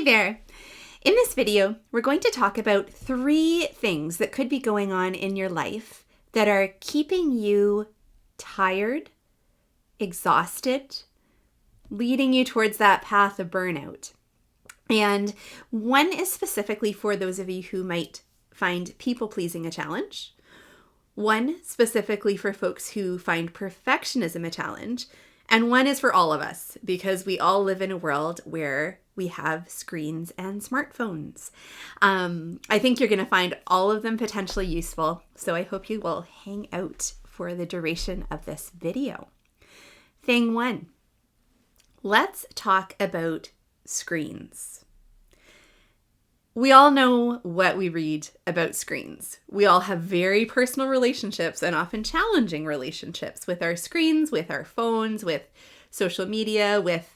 there. In this video, we're going to talk about 3 things that could be going on in your life that are keeping you tired, exhausted, leading you towards that path of burnout. And one is specifically for those of you who might find people-pleasing a challenge. One specifically for folks who find perfectionism a challenge. And one is for all of us, because we all live in a world where we have screens and smartphones. I think you're going to find all of them potentially useful, so I hope you will hang out for the duration of this video. Thing 1, let's talk about screens. We all know what we read about screens. We all have very personal relationships and often challenging relationships with our screens, with our phones, with social media, with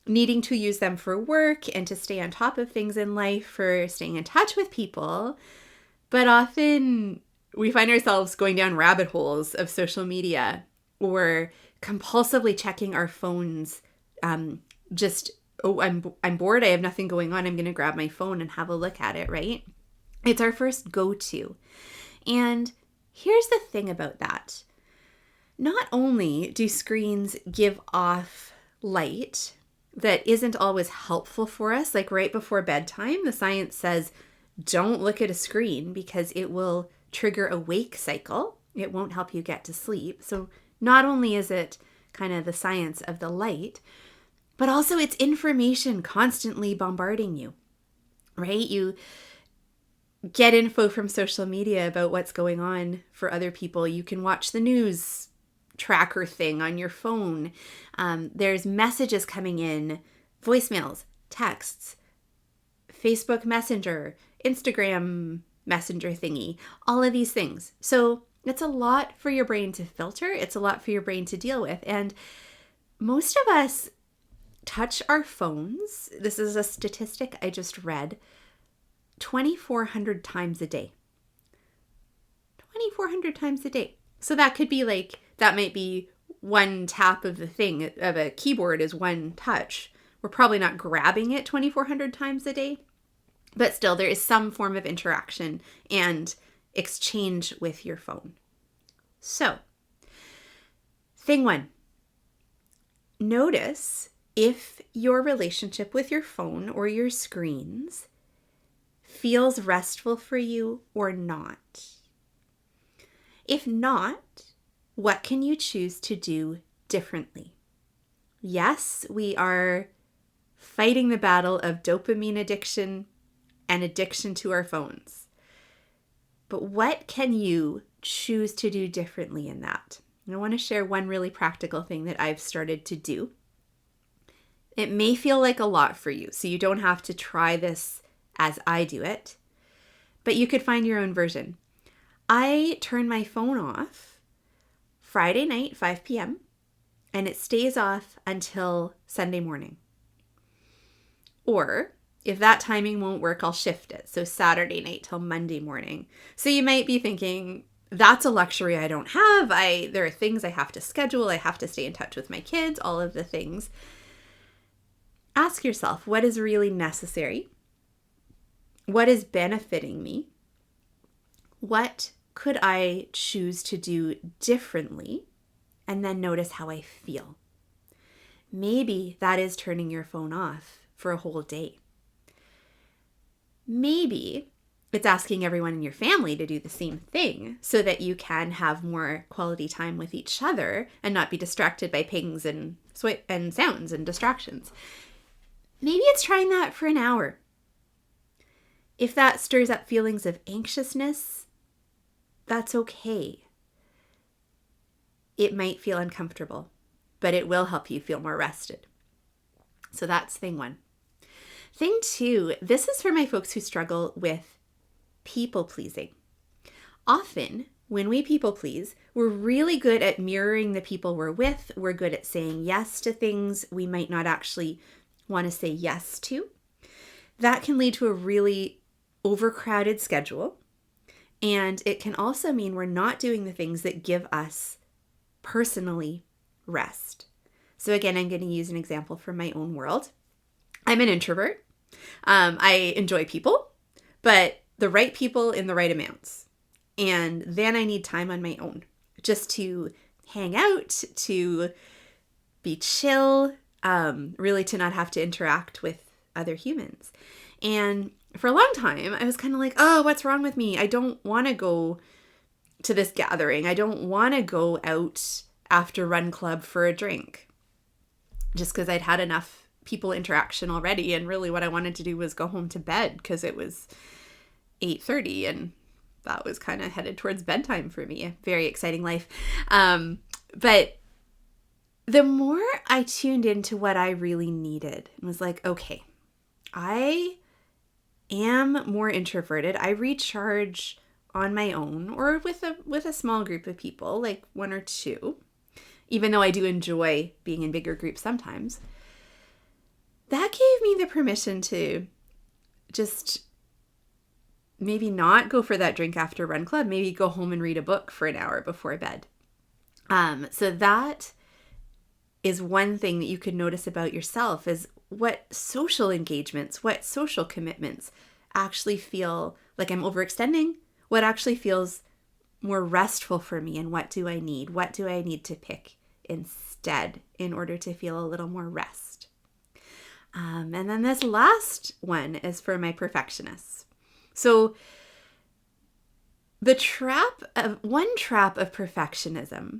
needing to use them for work and to stay on top of things in life, for staying in touch with people. But often we find ourselves going down rabbit holes of social media or compulsively checking our phones. I'm bored, I have nothing going on, I'm going to grab my phone and have a look at it, right? It's our first go-to. And here's the thing about that. Not only do screens give off light that isn't always helpful for us, like right before bedtime, the science says don't look at a screen because it will trigger a wake cycle. It won't help you get to sleep. So not only is it kind of the science of the light, but also it's information constantly bombarding you, right? You get info from social media about what's going on for other people. You can watch the news tracker thing on your phone. There's messages coming in, voicemails, texts, Facebook Messenger, Instagram Messenger thingy, all of these things. So it's a lot for your brain to filter. It's a lot for your brain to deal with. And most of us touch our phones, this is a statistic I just read, 2,400 times a day. 2,400 times a day. So that could be like, that might be one tap of the thing, of a keyboard is one touch. We're probably not grabbing it 2,400 times a day, but still there is some form of interaction and exchange with your phone. So, thing 1, notice if your relationship with your phone or your screens feels restful for you or not. If not, what can you choose to do differently? Yes, we are fighting the battle of dopamine addiction and addiction to our phones. But what can you choose to do differently in that? And I want to share one really practical thing that I've started to do. It may feel like a lot for you, so you don't have to try this as I do it, but you could find your own version. I turn my phone off Friday night, 5 p.m., and it stays off until Sunday morning. Or if that timing won't work, I'll shift it. So Saturday night till Monday morning. So you might be thinking, that's a luxury I don't have. There are things I have to schedule. I have to stay in touch with my kids, all of the things. Ask yourself, what is really necessary? What is benefiting me? What could I choose to do differently? And then notice how I feel. Maybe that is turning your phone off for a whole day. Maybe it's asking everyone in your family to do the same thing so that you can have more quality time with each other and not be distracted by pings and sounds and distractions. Maybe it's trying that for an hour. If that stirs up feelings of anxiousness, that's okay. It might feel uncomfortable, but it will help you feel more rested. So that's thing 1. Thing 2, this is for my folks who struggle with people pleasing. Often, when we people please, we're really good at mirroring the people we're with. We're good at saying yes to things we might not actually want to say yes to. That can lead to a really overcrowded schedule. And it can also mean we're not doing the things that give us personally rest. So again, I'm going to use an example from my own world. I'm an introvert. I enjoy people, but the right people in the right amounts. And then I need time on my own just to hang out, to be chill, really to not have to interact with other humans. And for a long time, I was kind of like, oh, what's wrong with me? I don't want to go to this gathering. I don't want to go out after run club for a drink just because I'd had enough people interaction already. And really what I wanted to do was go home to bed because it was 8:30 and that was kind of headed towards bedtime for me. A very exciting life. But the more I tuned into what I really needed and was like, okay, I am more introverted. I recharge on my own or with a small group of people, like one or two, even though I do enjoy being in bigger groups sometimes. That gave me the permission to just maybe not go for that drink after run club, maybe go home and read a book for an hour before bed. So that is one thing that you could notice about yourself is what social engagements, what social commitments actually feel like I'm overextending, what actually feels more restful for me, and what do I need? What do I need to pick instead in order to feel a little more rest? And then this last one is for my perfectionists. So one trap of perfectionism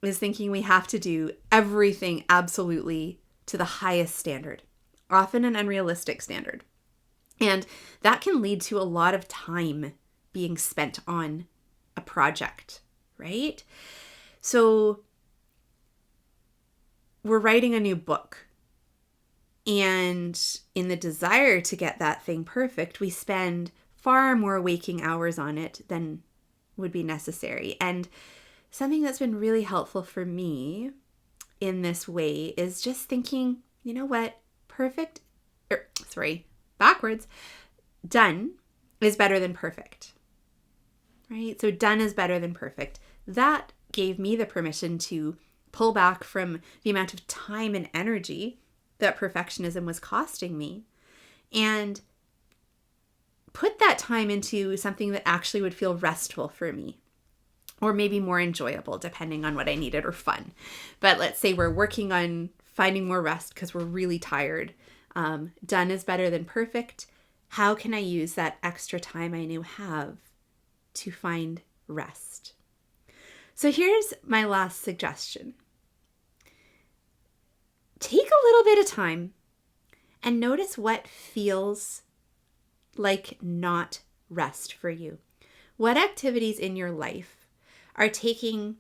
is thinking we have to do everything absolutely to the highest standard, often an unrealistic standard. And that can lead to a lot of time being spent on a project, right? So we're writing a new book. And in the desire to get that thing perfect, we spend far more waking hours on it than would be necessary. And something that's been really helpful for me in this way is just thinking, you know what, done is better than perfect, right? So done is better than perfect. That gave me the permission to pull back from the amount of time and energy that perfectionism was costing me and put that time into something that actually would feel restful for me, or maybe more enjoyable depending on what I needed, or fun. But let's say we're working on finding more rest because we're really tired. Done is better than perfect. How can I use that extra time I now have to find rest? So here's my last suggestion. Take a little bit of time and notice what feels like not rest for you. What activities in your life are taking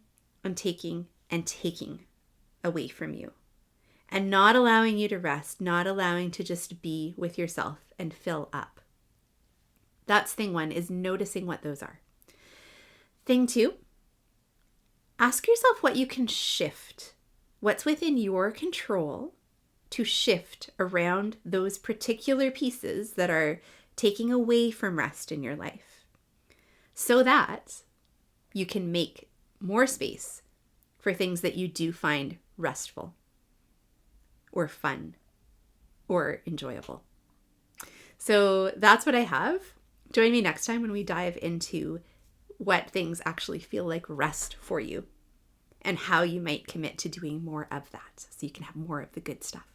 away from you and not allowing you to rest, not allowing to just be with yourself and fill up? That's thing one, is noticing what those are. Thing two, ask yourself what you can shift. What's within your control to shift around those particular pieces that are taking away from rest in your life, so that you can make more space for things that you do find restful or fun or enjoyable. So that's what I have. Join me next time when we dive into what things actually feel like rest for you and how you might commit to doing more of that so you can have more of the good stuff.